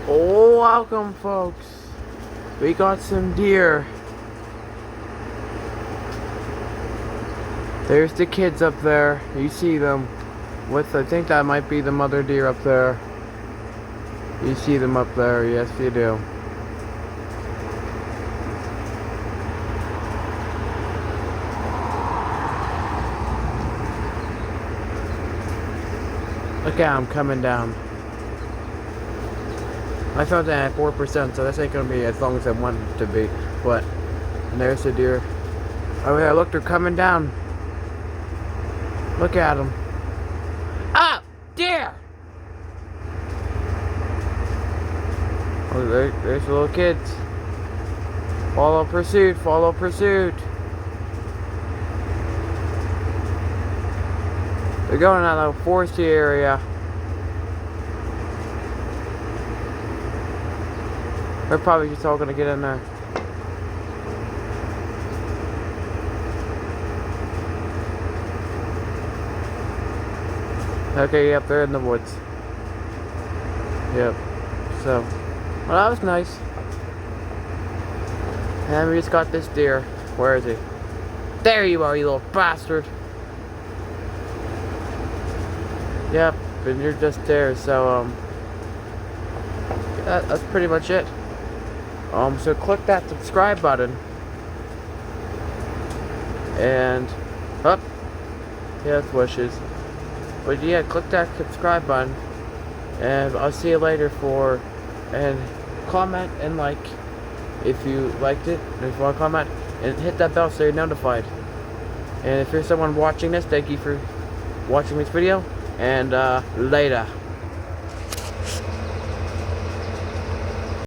Oh, welcome, folks. We got some deer. There's the kids up there. You see them. I think that might be the mother deer up there. You see them up there. Yes, you do. Look at them coming down. I thought they had 4%, so this ain't gonna be as long as I want it to be. But, and there's the deer. Oh yeah, look, they're coming down. Look at them. Ah! Deer! Oh, there's the little kids. Follow pursuit, follow pursuit. They're going out of a foresty area. They're probably just all gonna get in there. Okay, yep, they're in the woods. Yep. So, well, that was nice. And we just got this deer. Where is he? There you are, you little bastard. Yep, and you're just there. So, that's pretty much it. So click that subscribe button. And, up. Yeah, it's wishes. But yeah, click that subscribe button. And I'll see you later and comment and like if you liked it. And if you want to comment, and hit that bell so you're notified. And if you're someone watching this, thank you for watching this video. And later.